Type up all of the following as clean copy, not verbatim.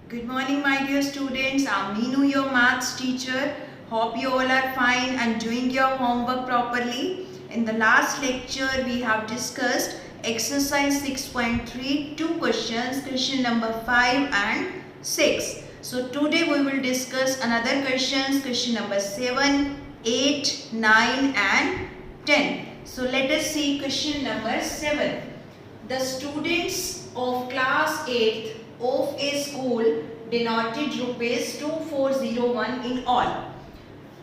Good morning, my dear students. I'm Meenu, your maths teacher. Hope you all are fine and doing your homework properly. In the last lecture, we have discussed exercise 6.3, two questions, question number 5 and 6. So today we will discuss another questions, question number 7, 8, 9 and 10. So let us see question number 7. The students of class 8th of a school denoted rupees 2401 in all.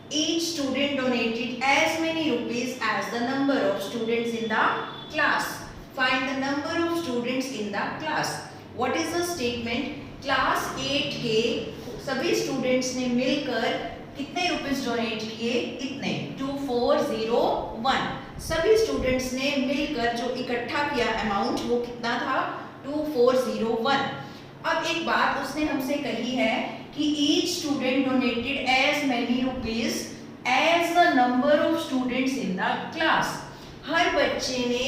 Each student donated as many rupees as the number of students in the class. Find the number of students in the class. What is the statement? Class 8 के सभी students ने मिलकर कितने rupees donate किए? इतने 2401. सभी students ने मिलकर जो इकट्ठा किया अमाउंट वो कितना था? 2401. अब एक बात उसने हमसे कही है कि each student donated as many rupees as the number of students in the class. हर बच्चे ने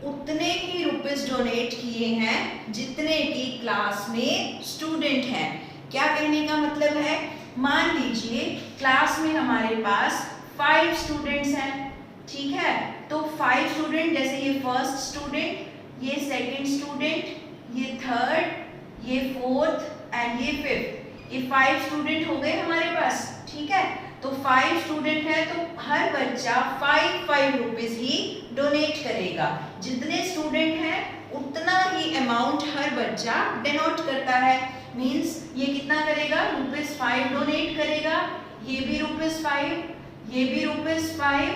उतने ही रुपीस डोनेट किए हैं जितने की क्लास में स्टूडेंट हैं. क्या कहने का मतलब है? मान लीजिए क्लास में हमारे पास 5 स्टूडेंट्स हैं, ठीक है? तो 5 स्टूडेंट, जैसे ये फर्स्ट स्टूडेंट, ये सेकंड स्टूडेंट, ये थर्ड, ये फोर्थ एंड ये फिफ्थ, ये 5 स्टूडेंट हो गए हमारे पास, ठीक है? तो 5 स्टूडेंट है तो हर बच्चा 5 रुपीस ही डोनेट करेगा. जितने स्टूडेंट हैं उतना ही अमाउंट हर बच्चा डिनोट करता है. मींस ये कितना करेगा? रुपीस 5 डोनेट करेगा. ये भी रुपीस 5, ये भी रुपीस 5,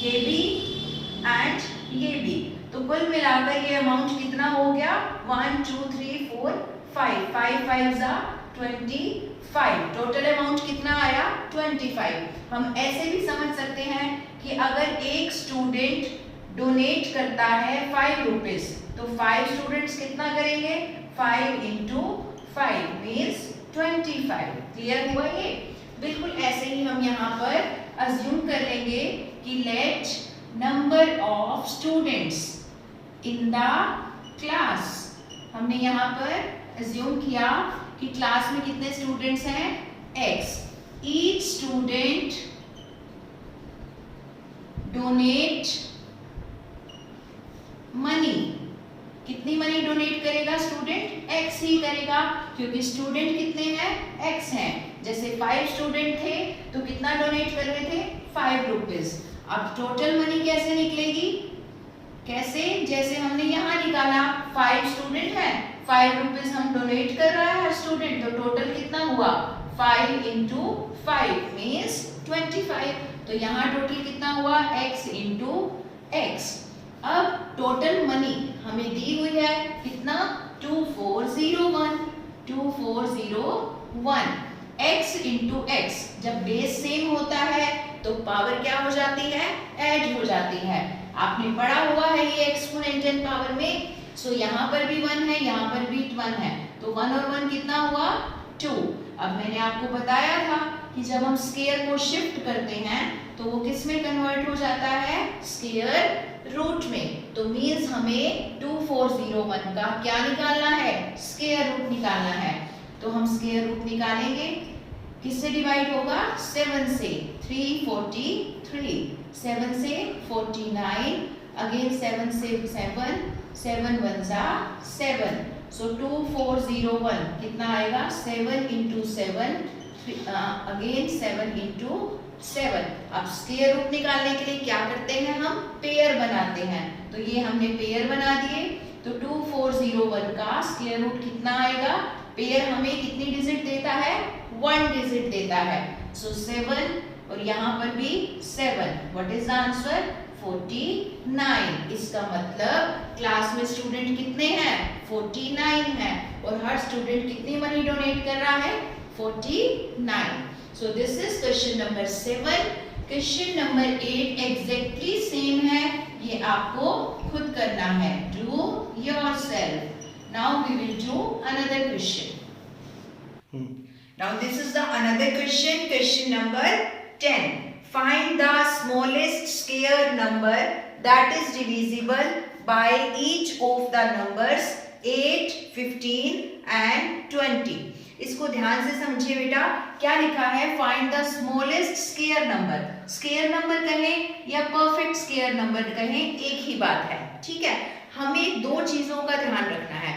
ये भी एंड ये भी. तो कुल मिलाकर ये अमाउंट कितना हो गया? 1 2 3 4 5 5 5 25. टोटल अमाउंट कितना आया? 25. हम ऐसे भी समझ सकते हैं कि अगर एक स्टूडेंट डोनेट करता है 5 रुपीस तो 5 स्टूडेंट्स कितना करेंगे? 5 into 5 मीन्स 25. क्लियर हुआ ये? बिल्कुल ऐसे ही हम यहाँ पर अज्यूम कर लेंगे कि let number of students in the class. हमने यहाँ पर अज्यूम किया कि क्लास में कितने स्टूडेंट्स हैं? x. Each student donate money. कितनी मनी डोनेट करेगा स्टूडेंट? x ही करेगा, क्योंकि स्टूडेंट कितने हैं? x हैं. जैसे 5 स्टूडेंट थे तो कितना डोनेट कर रहे थे? 5 रुपीस. अब टोटल मनी कैसे निकलेगी? कैसे? जैसे हमने यहाँ निकाला, 5 स्टूडेंट हैं, 5 रुपीस हम डोनेट कर रहा है स्टूडेंट, तो टोटल कितना हुआ? 5 into 5 मीन्स 25. तो यहाँ टोटल कितना हुआ? x into x. अब टोटल मनी हमें दी हुई है कितना? 2401. 2401 x into x. जब बेस सेम होता है तो पावर क्या हो जाती है? ऐड हो जाती है. आपने पढ़ा हुआ है ये एक्सपोनेंशियल पावर में. सो यहाँ पर भी 1 है, यहाँ पर भी 1 है, तो 1 और 1 कितना हुआ? 2. अब मैंने आपको बताया था कि जब हम स्क्वायर को शिफ्ट करते हैं तो वो किस में कन्वर्ट हो जाता है? स्क्वायर रूट में. तो मीन्स हमें 2401 का क्या निकालना है? स्क्वायर रूट निकालना है. तो हम स्क्वायर रूट निकालेंगे. किससे डिवाइड होगा? 7 से. 343. 7 से 49. अगेन 7 से 7. 7 1 जा 7. सो 2401 कितना आएगा? 7 into 7. Again 7 into 7. अब स्क्वायर रूट निकालने के लिए क्या करते हैं? हम पेयर बनाते हैं. तो ये हमने पेयर बना दिए. तो 2401 का स्क्वायर रूट कितना आएगा? पेयर हमें कितनी डिजिट देता है? 1 डिजिट देता है. सो 7 और यहाँ पर भी 7. What is the answer? 49. इसका मतलब क्लास में स्टूडेंट कितने हैं? 49 हैं. और हर स्टूडेंट कितनी मनी डोनेट कर रहा है? 49. So this is question number 7. Question number 8 exactly same है. ये आपको खुद करना है. Do yourself. Now we will do another question. Now this is the another question. Question number 10. Find the smallest square number that is divisible by each of the numbers 8, 15 and 20. इस इसको ध्यान से समझिए बेटा। क्या लिखा है? Find the smallest square number. Square number कहें या परफेक्ट स्क्वायर नंबर कहें, एक ही बात है, ठीक है। हमें दो चीजों का ध्यान रखना है।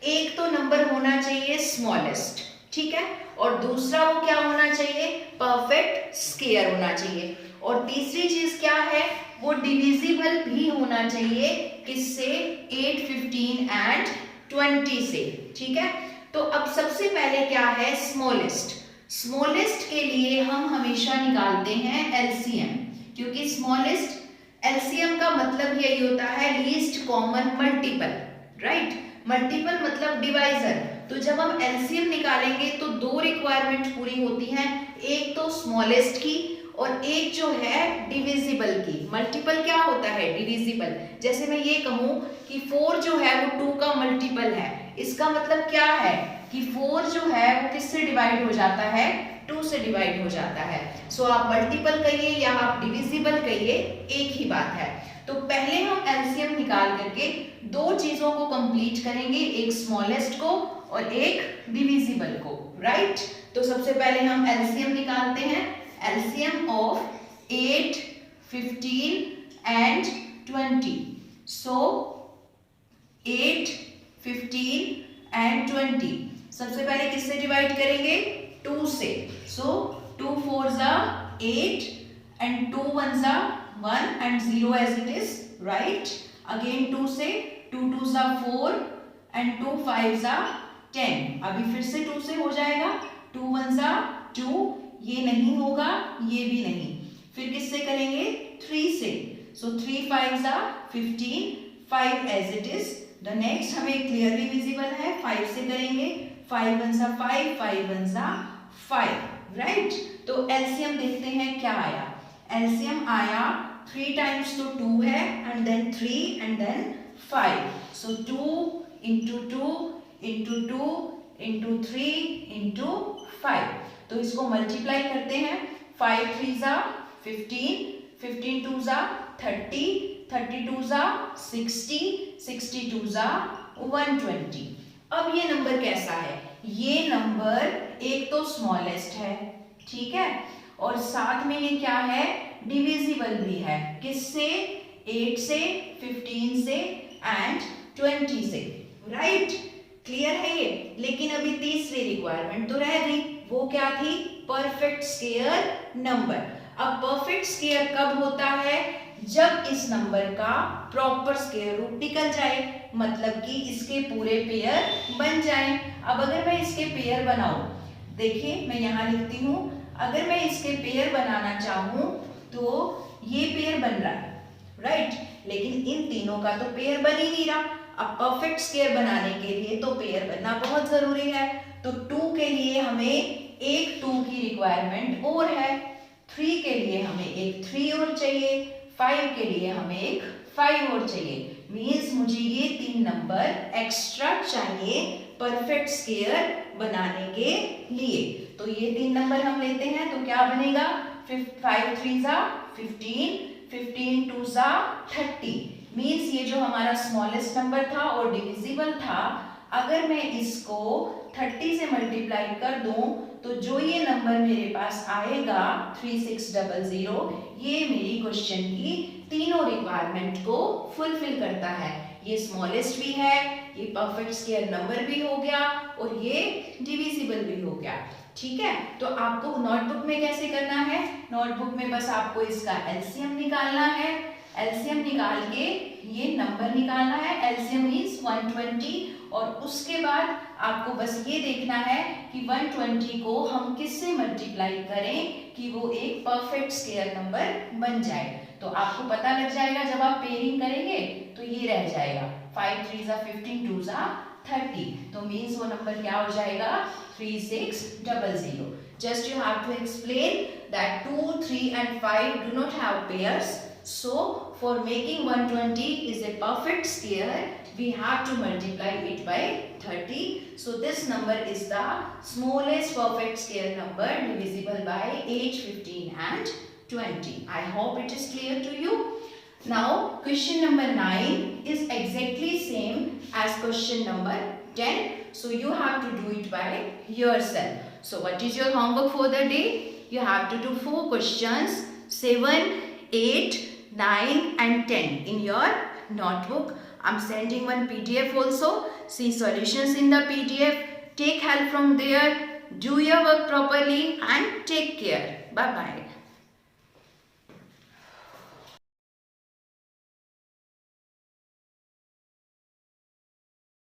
एक तो नंबर होना चाहिए स्मॉलेस्ट, ठीक है, और दूसरा वो क्या होना चाहिए? परफेक्ट स्क्वायर होना चाहिए। और तीसरी चीज क्या है? वो डिविजिबल भी होना चाहिए, किससे? 8, 15 एंड 20 से, ठीक है। तो अब सबसे पहले क्या है? स्मॉलेस्ट। स्मॉलेस्ट के लिए हम हमेशा निकालते हैं एलसीएम, क्योंकि स्मॉलेस्ट एलसीएम का मतलब यही होता है least common multiple, right. Multiple मतलब डिवाइजर। तो जब हम एलसीएम निकालेंगे तो दो रिक्वायरमेंट पूरी होती हैं, एक तो स्मॉलेस्ट की और एक जो है डिविजिबल की। मल्टीपल क्या होता है? डिविजिबल। जैसे मैं ये कहूं कि 4 जो है वो 2 का मल्टीपल है, इसका मतलब क्या है कि 4 जो है वो किससे डिवाइड हो जाता है? 2 से डिवाइड हो जाता है। सो आप मल्टीपल कहिए या आप डिविजिबल कहिए, एक ही बात है। तो पहले हम एलसीएम निकाल करके दो चीजों को कंप्लीट करेंगे, एक स्मॉलेस्ट को और एक डिविजिबल को, राइट। तो सबसे पहले हम एलसीएम निकालते हैं। LCM of 8, 15 and 20। So 8, 15 and 20 सबसे पहले किससे डिवाइड करेंगे? 2 से। सो 2 4s are 8 and 2 1s are 1 and 0 as it is, right. Again 2 से, 2 2s are 4 and 2 5s are 10। अभी फिर से 2 से हो जाएगा, 2 1s are 2, ये नहीं होगा, ये भी नहीं। फिर किससे करेंगे? 3 से। सो 3 5s are 15, 5 as it is। The next हमें क्लियरली विजिबल है, 5 से करेंगे, 5 1s are 5, 5 1s are 5, right. तो एलसीएम देखते हैं क्या आया। एलसीएम आया 3 टाइम्स तो 2 है and then 3 and then 5। So 2 into 2 into 2 into 3 into 5। तो इसको मल्टीप्लाई करते हैं। 5 3s are 15, 15 2s are 30, 30 2s are 60, 60 2s are 120। अब ये नंबर कैसा है? ये नंबर एक तो स्मॉलेस्ट है, ठीक है, और साथ में ये क्या है? डिविजिबल भी है, किससे? 8 से, 15 से एंड 20 से, राइट। क्लियर है ये? लेकिन अभी तीसरी रिक्वायरमेंट तो रह गई, वो क्या थी? Perfect square number. अब परफेक्ट स्क्वायर कब होता है? जब इस नंबर का प्रॉपर स्क्वायर रूट निकल जाए, मतलब कि इसके पूरे पेयर बन जाएं। अब अगर मैं इसके पेयर बनाऊं, देखिए मैं यहाँ लिखती हूँ, अगर मैं इसके पेयर बनाना चाहूँ तो ये पेयर बन रहा है, राइट, लेकिन इन तीनों का तो पेयर बन ही नहीं रहा। अब परफेक्ट स्क्वायर बनाने के लिए तो पेयर बनना बहुत जरूरी है। तो 2 के लिए हमें एक 2 की रिक्वायरमेंट और है, 3 के लिए हमें एक 3 और चाहिए, 5 के लिए हमें एक 5 और चाहिए। मीन्स मुझे ये 3 नंबर एक्स्ट्रा चाहिए परफेक्ट स्क्वायर बनाने के लिए। तो ये 3 नंबर हम लेते हैं, तो क्या बनेगा? 5 3s are 15, 15 2s are 30। Means ये जो हमारा स्मॉलेस्ट नंबर था और डिविजिबल था, अगर मैं इसको 30 से मल्टीप्लाई कर दूं तो जो ये नंबर मेरे पास आएगा 3600, ये मेरी क्वेश्चन की तीनों रिक्वायरमेंट को फुलफिल करता है। ये स्मॉलेस्ट भी है, ये परफेक्ट स्क्वायर नंबर भी हो गया और ये डिविजिबल भी हो गया, ठीक है। तो आपको नोटबुक में कैसे करना है? नोटबुक में बस आपको इसका एलसीएम निकालना है। एलसीएम निकाल के ये नंबर निकालना है, एलसीएम इज 120, और उसके बाद आपको बस ये देखना है कि 120 को हम किससे मल्टीप्लाई करें कि वो एक परफेक्ट स्क्वायर नंबर बन जाए। तो आपको पता लग जाएगा, जब आप पेयरिंग करेंगे तो ये रह जाएगा 5 3s are 15, 2s are 30। तो मीन्स वो नंबर क्या हो जाएगा? 3600। Just you have to explain that 2, 3 and 5 do not have pairs. So for making 120 is a perfect square, we have to multiply it by 30. So this number is the smallest perfect square number divisible by 8, 15 and 20. I hope it is clear to you. Now question number 9 is exactly same as question number 10. So you have to do it by yourself. So what is your homework for the day? You have to do 4 questions, 7, 8, 9 and 10 in your notebook. I'm sending one PDF also. See solutions in the PDF. Take help from there. Do your work properly and take care. Bye-bye.